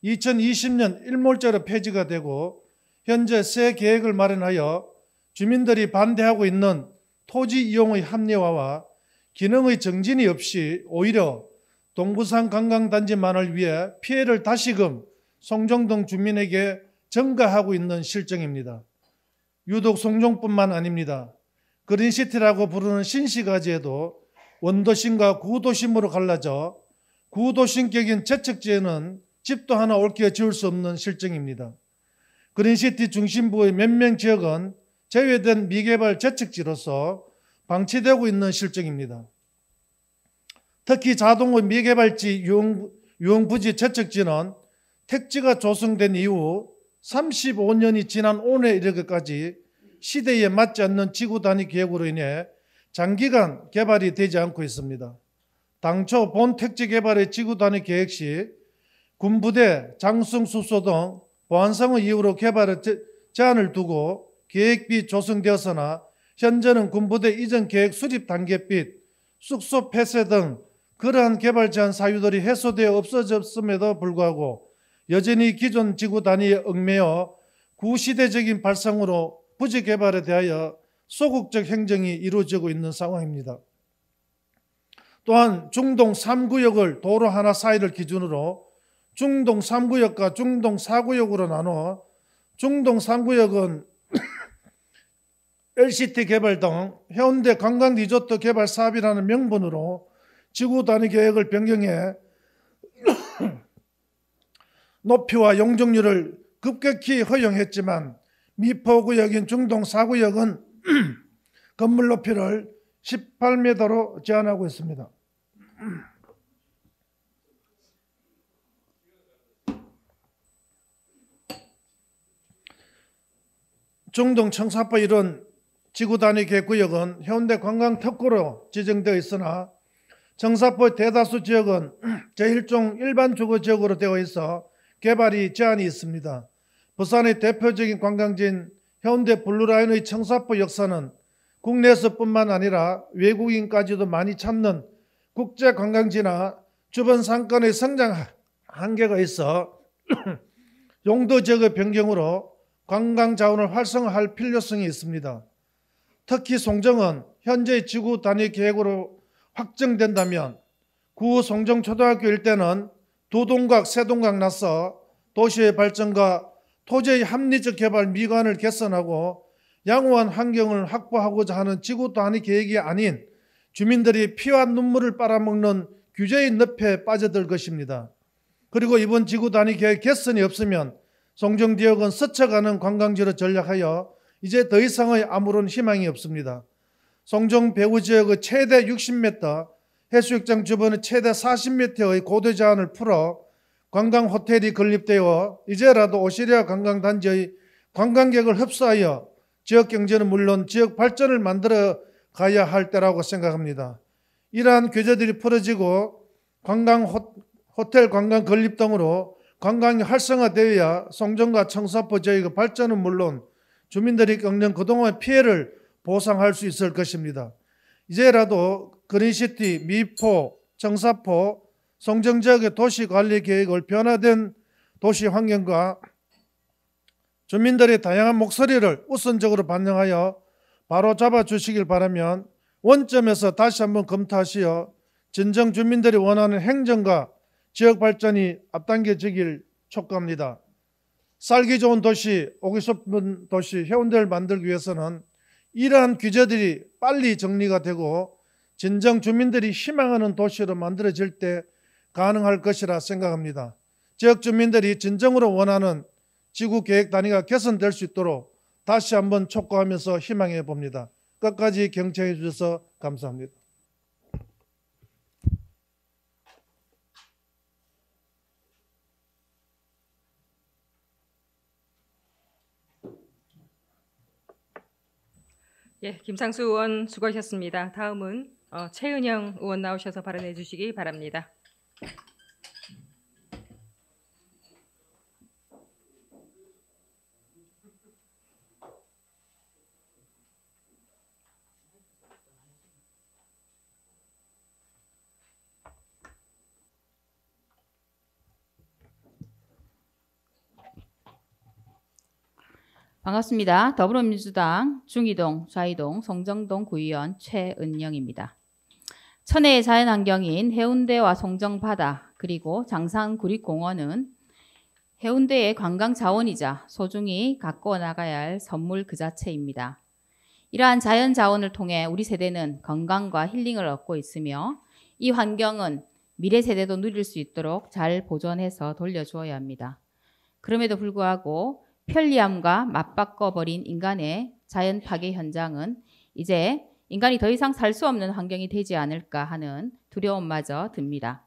2020년 일몰제로 폐지가 되고 현재 새 계획을 마련하여 주민들이 반대하고 있는 토지 이용의 합리화와 기능의 정진이 없이 오히려 동부산 관광단지만을 위해 피해를 다시금 송정동 주민에게 전가하고 있는 실정입니다. 유독 송정뿐만 아닙니다. 그린시티라고 부르는 신시가지에도 원도심과 구도심으로 갈라져 구도심격인 재척지에는 집도 하나 옳게 지을 수 없는 실정입니다. 그린시티 중심부의 몇 명 지역은 제외된 미개발 재척지로서 방치되고 있는 실정입니다. 특히 자동의 미개발지 유흥부지 재척지는 택지가 조성된 이후 35년이 지난 오늘에 이르기까지 시대에 맞지 않는 지구 단위 계획으로 인해 장기간 개발이 되지 않고 있습니다. 당초 본 택지 개발의 지구 단위 계획 시 군부대, 장성수소 등 보안상의 이유로 개발에 제한을 두고 계획비 조성되었으나 현재는 군부대 이전 계획 수립 단계빛, 숙소 폐쇄 등 그러한 개발 제한 사유들이 해소되어 없어졌음에도 불구하고 여전히 기존 지구 단위에 얽매여 구시대적인 발상으로 부지 개발에 대하여 소극적 행정이 이루어지고 있는 상황입니다. 또한 중동 3구역을 도로 하나 사이를 기준으로 중동 3구역과 중동 4구역으로 나눠 중동 3구역은 LCT 개발 등 해운대 관광 리조트 개발 사업이라는 명분으로 지구 단위 계획을 변경해 높이와 용적률을 급격히 허용했지만 미포구역인 중동 4구역은 건물 높이를 18m로 제한하고 있습니다. 중동 청사포 이런 지구 단위 계획구역은 해운대 관광 특구로 지정되어 있으나 청사포 대다수 지역은 제1종 일반 주거 지역으로 되어 있어 개발이 제한이 있습니다. 부산의 대표적인 관광지인 해운대 블루라인의 청사포 역사는 국내에서뿐만 아니라 외국인까지도 많이 찾는 국제 관광지나 주변 상권의 성장 한계가 있어 용도 지역의 변경으로 관광 자원을 활성화할 필요성이 있습니다. 특히 송정은 현재 지구 단위 계획으로 확정된다면 구 송정초등학교 일대는 두 동각, 세 동각 나서 도시의 발전과 토지의 합리적 개발 미관을 개선하고 양호한 환경을 확보하고자 하는 지구 단위 계획이 아닌 주민들이 피와 눈물을 빨아먹는 규제의 늪에 빠져들 것입니다. 그리고 이번 지구 단위 계획 개선이 없으면 송정 지역은 스쳐가는 관광지로 전락하여 이제 더 이상의 아무런 희망이 없습니다. 송정 배후 지역의 최대 60m, 해수욕장 주변의 최대 40m의 고도 제한을 풀어 관광 호텔이 건립되어 이제라도 오시리아 관광단지의 관광객을 흡수하여 지역 경제는 물론 지역 발전을 만들어 가야 할 때라고 생각합니다. 이러한 규제들이 풀어지고 관광 호텔 관광 건립 등으로 관광이 활성화되어야 송정과 청사포 지역의 발전은 물론 주민들이 겪는 그동안의 피해를 보상할 수 있을 것입니다. 이제라도 그린시티, 미포, 청사포, 송정 지역의 도시관리 계획을 변화된 도시 환경과 주민들의 다양한 목소리를 우선적으로 반영하여 바로 잡아주시길 바라면 원점에서 다시 한번 검토하시어 진정 주민들이 원하는 행정과 지역 발전이 앞당겨지길 촉구합니다. 살기 좋은 도시, 오기 싶은 도시 해운대를 만들기 위해서는 이러한 규제들이 빨리 정리가 되고 진정 주민들이 희망하는 도시로 만들어질 때 가능할 것이라 생각합니다. 지역 주민들이 진정으로 원하는 지구 계획 단위가 개선될 수 있도록 다시 한번 촉구하면서 희망해 봅니다. 끝까지 경청해 주셔서 감사합니다. 예, 김상수 의원 수고하셨습니다. 다음은 최은영 의원 나오셔서 발언해 주시기 바랍니다. 반갑습니다. 더불어민주당 중이동, 좌이동, 송정동 구의원 최은영입니다. 천혜의 자연환경인 해운대와 송정바다 그리고 장산구립공원은 해운대의 관광자원이자 소중히 가꾸어 나가야 할 선물 그 자체입니다. 이러한 자연자원을 통해 우리 세대는 건강과 힐링을 얻고 있으며 이 환경은 미래 세대도 누릴 수 있도록 잘 보존해서 돌려주어야 합니다. 그럼에도 불구하고 편리함과 맞바꿔버린 인간의 자연 파괴 현장은 이제 인간이 더 이상 살 수 없는 환경이 되지 않을까 하는 두려움마저 듭니다.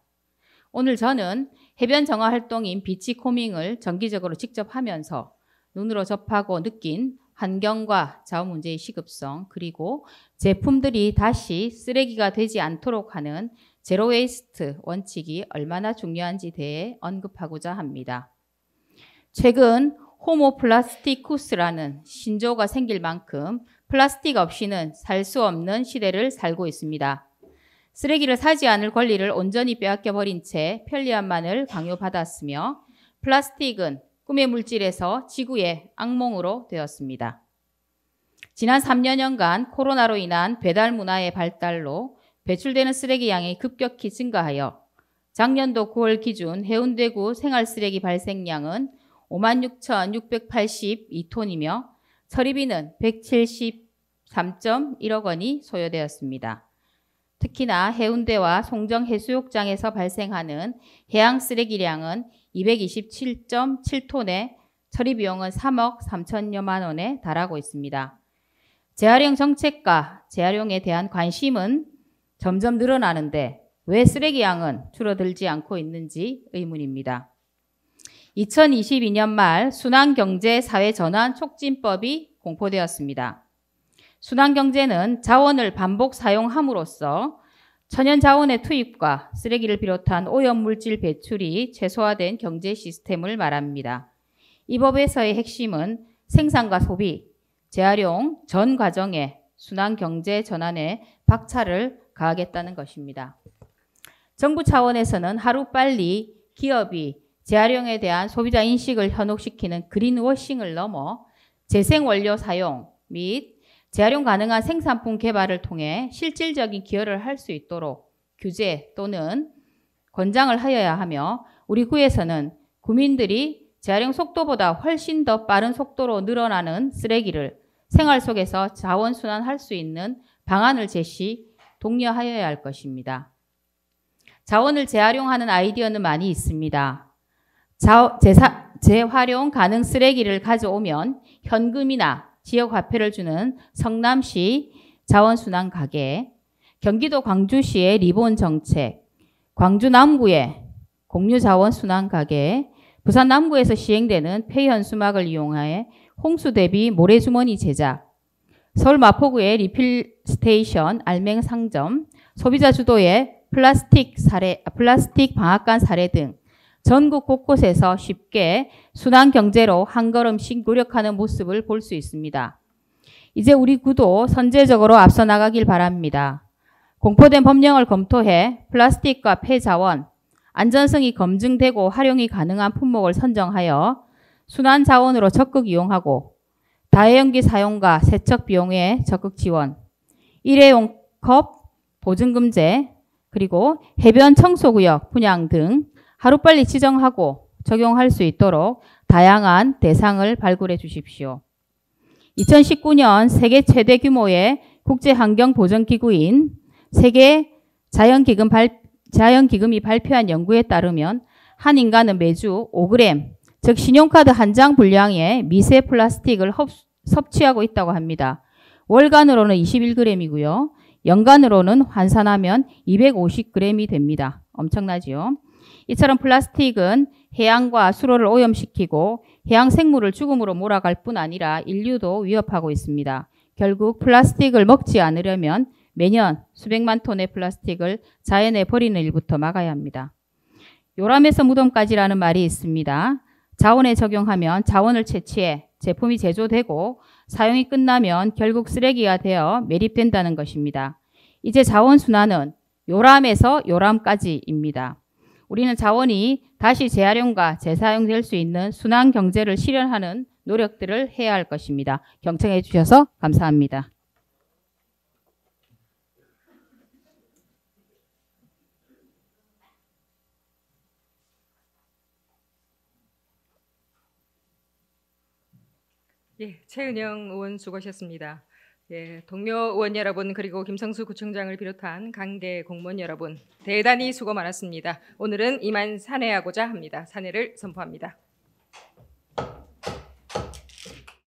오늘 저는 해변 정화 활동인 비치코밍을 정기적으로 직접 하면서 눈으로 접하고 느낀 환경과 자원 문제의 시급성 그리고 제품들이 다시 쓰레기가 되지 않도록 하는 제로 웨이스트 원칙이 얼마나 중요한지 대해 언급하고자 합니다. 최근 호모 플라스티쿠스라는 신조어가 생길 만큼 플라스틱 없이는 살 수 없는 시대를 살고 있습니다. 쓰레기를 사지 않을 권리를 온전히 빼앗겨버린 채 편리함만을 강요받았으며 플라스틱은 꿈의 물질에서 지구의 악몽으로 되었습니다. 지난 3년여간 코로나로 인한 배달 문화의 발달로 배출되는 쓰레기 양이 급격히 증가하여 작년도 9월 기준 해운대구 생활쓰레기 발생량은 56,682톤이며 처리비는 173.1억 원이 소요되었습니다. 특히나 해운대와 송정 해수욕장에서 발생하는 해양 쓰레기량은 227.7톤에 처리 비용은 3억 3천여만 원에 달하고 있습니다. 재활용 정책과 재활용에 대한 관심은 점점 늘어나는데 왜 쓰레기 양은 줄어들지 않고 있는지 의문입니다. 2022년 말 순환경제사회전환 촉진법이 공포되었습니다. 순환경제는 자원을 반복 사용함으로써 천연자원의 투입과 쓰레기를 비롯한 오염물질 배출이 최소화된 경제 시스템을 말합니다. 이 법에서의 핵심은 생산과 소비, 재활용 전 과정에 순환경제 전환에 박차를 가하겠다는 것입니다. 정부 차원에서는 하루빨리 기업이 재활용에 대한 소비자 인식을 현혹시키는 그린워싱을 넘어 재생원료 사용 및 재활용 가능한 생산품 개발을 통해 실질적인 기여를 할 수 있도록 규제 또는 권장을 하여야 하며 우리 구에서는 구민들이 재활용 속도보다 훨씬 더 빠른 속도로 늘어나는 쓰레기를 생활 속에서 자원 순환할 수 있는 방안을 제시, 독려하여야 할 것입니다. 자원을 재활용하는 아이디어는 많이 있습니다. 재활용 가능 쓰레기를 가져오면 현금이나 지역 화폐를 주는 성남시 자원순환 가게, 경기도 광주시의 리본 정책, 광주 남구의 공유자원순환 가게, 부산 남구에서 시행되는 폐현수막을 이용하여 홍수 대비 모래주머니 제작, 서울 마포구의 리필 스테이션 알맹 상점, 소비자 주도의 플라스틱 방앗간 사례 등 전국 곳곳에서 쉽게 순환 경제로 한 걸음씩 노력하는 모습을 볼 수 있습니다. 이제 우리 구도 선제적으로 앞서 나가길 바랍니다. 공포된 법령을 검토해 플라스틱과 폐자원, 안전성이 검증되고 활용이 가능한 품목을 선정하여 순환 자원으로 적극 이용하고 다회용기 사용과 세척 비용의 적극 지원, 일회용 컵 보증금제, 그리고 해변 청소구역 분양 등 하루빨리 지정하고 적용할 수 있도록 다양한 대상을 발굴해 주십시오. 2019년 세계 최대 규모의 국제환경보전기구인 세계자연기금이 발표한 연구에 따르면 한 인간은 매주 5g, 즉 신용카드 한 장 분량의 미세 플라스틱을 섭취하고 있다고 합니다. 월간으로는 21g이고요. 연간으로는 환산하면 250g이 됩니다. 엄청나지요? 이처럼 플라스틱은 해양과 수로를 오염시키고 해양 생물을 죽음으로 몰아갈 뿐 아니라 인류도 위협하고 있습니다. 결국 플라스틱을 먹지 않으려면 매년 수백만 톤의 플라스틱을 자연에 버리는 일부터 막아야 합니다. 요람에서 무덤까지라는 말이 있습니다. 자원에 적용하면 자원을 채취해 제품이 제조되고 사용이 끝나면 결국 쓰레기가 되어 매립된다는 것입니다. 이제 자원순환은 요람에서 요람까지입니다. 우리는 자원이 다시 재활용과 재사용될 수 있는 순환 경제를 실현하는 노력들을 해야 할 것입니다. 경청해 주셔서 감사합니다. 예, 최은영 의원 수고하셨습니다. 예, 동료 의원 여러분 그리고 김성수 구청장을 비롯한 관계 공무원 여러분 대단히 수고 많았습니다. 오늘은 이만 산회하고자 합니다. 산회를 선포합니다.